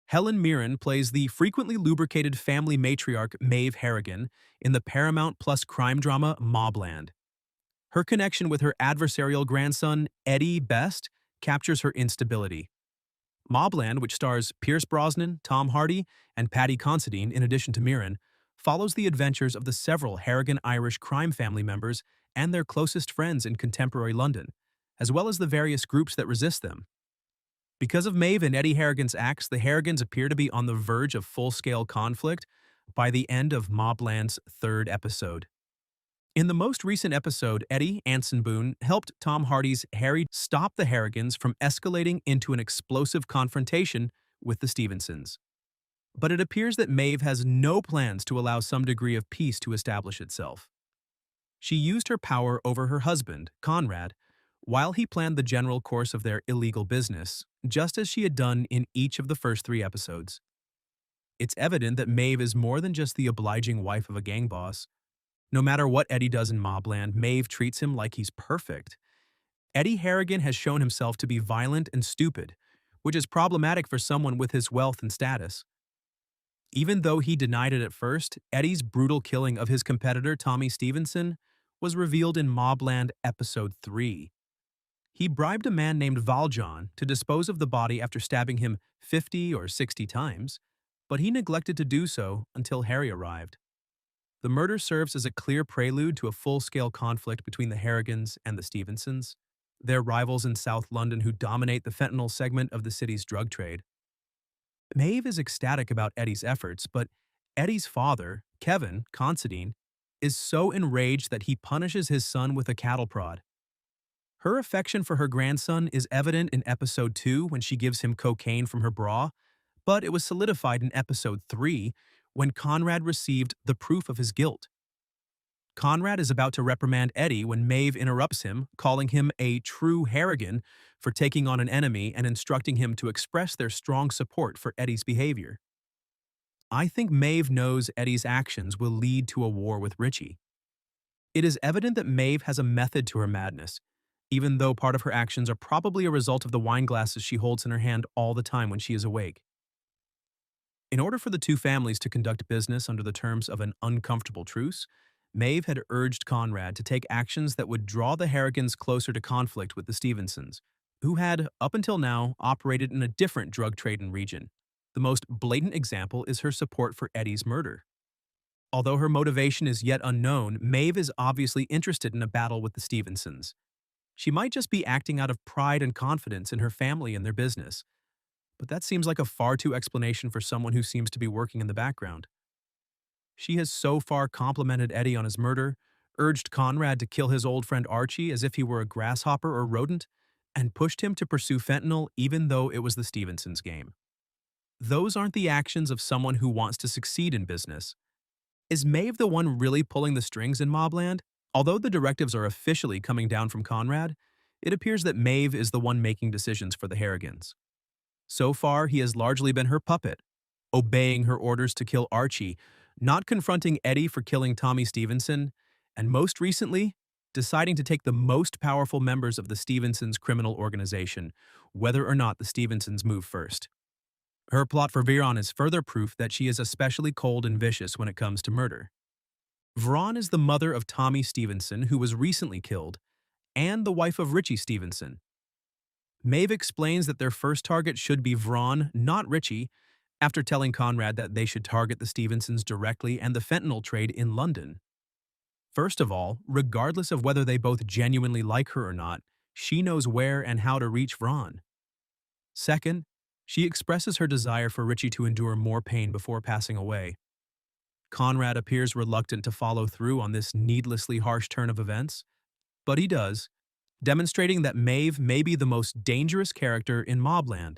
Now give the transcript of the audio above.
Helen Mirren plays the frequently lubricated family matriarch Maeve Harrigan in the Paramount Plus crime drama MobLand. Her connection with her adversarial grandson, Eddie Best, captures her instability. MobLand, which stars Pierce Brosnan, Tom Hardy, and Paddy Considine in addition to Mirren, follows the adventures of the several Harrigan Irish crime family members and their closest friends in contemporary London, as well as the various groups that resist them. Because of Maeve and Eddie Harrigan's acts, the Harrigans appear to be on the verge of full-scale conflict by the end of MobLand's third episode. In the most recent episode, Eddie Anson Boone helped Tom Hardy's Harry stop the Harrigans from escalating into an explosive confrontation with the Stevensons. But it appears that Maeve has no plans to allow some degree of peace to establish itself. She used her power over her husband, Conrad, while he planned the general course of their illegal business, just as she had done in each of the first 3 episodes. It's evident that Maeve is more than just the obliging wife of a gang boss. No matter what Eddie does in MobLand, Maeve treats him like he's perfect. Eddie Harrigan has shown himself to be violent and stupid, which is problematic for someone with his wealth and status. Even though he denied it at first, Eddie's brutal killing of his competitor Tommy Stevenson was revealed in MobLand Episode 3. He bribed a man named Valjean to dispose of the body after stabbing him 50 or 60 times, but he neglected to do so until Harry arrived. The murder serves as a clear prelude to a full-scale conflict between the Harrigans and the Stevensons, their rivals in South London who dominate the fentanyl segment of the city's drug trade. Maeve is ecstatic about Eddie's efforts, but Eddie's father, Kevin Considine, is so enraged that he punishes his son with a cattle prod. Her affection for her grandson is evident in Episode 2 when she gives him cocaine from her bra, but it was solidified in Episode 3 when Conrad received the proof of his guilt. Conrad is about to reprimand Eddie when Maeve interrupts him, calling him a true Harrigan for taking on an enemy and instructing him to express their strong support for Eddie's behavior. I think Maeve knows Eddie's actions will lead to a war with Richie. It is evident that Maeve has a method to her madness, even though part of her actions are probably a result of the wine glasses she holds in her hand all the time when she is awake. In order for the two families to conduct business under the terms of an uncomfortable truce, Maeve had urged Conrad to take actions that would draw the Harrigans closer to conflict with the Stevensons, who had, up until now, operated in a different drug trade and region. The most blatant example is her support for Eddie's murder. Although her motivation is yet unknown, Maeve is obviously interested in a battle with the Stevensons. She might just be acting out of pride and confidence in her family and their business, but that seems like a far too explanation for someone who seems to be working in the background. She has so far complimented Eddie on his murder, urged Conrad to kill his old friend Archie as if he were a grasshopper or rodent, and pushed him to pursue fentanyl even though it was the Stevensons' game. Those aren't the actions of someone who wants to succeed in business. Is Maeve the one really pulling the strings in MobLand? Although the directives are officially coming down from Conrad, it appears that Maeve is the one making decisions for the Harrigans. So far, he has largely been her puppet, obeying her orders to kill Archie, not confronting Eddie for killing Tommy Stevenson, and most recently, deciding to take the most powerful members of the Stevensons' criminal organization, whether or not the Stevensons move first. Her plot for Veron is further proof that she is especially cold and vicious when it comes to murder. Veron is the mother of Tommy Stevenson, who was recently killed, and the wife of Richie Stevenson. Maeve explains that their first target should be Veron, not Richie, after telling Conrad that they should target the Stevensons directly and the fentanyl trade in London. First of all, regardless of whether they both genuinely like her or not, she knows where and how to reach Veron. Second, she expresses her desire for Richie to endure more pain before passing away. Conrad appears reluctant to follow through on this needlessly harsh turn of events, but he does, demonstrating that Maeve may be the most dangerous character in MobLand.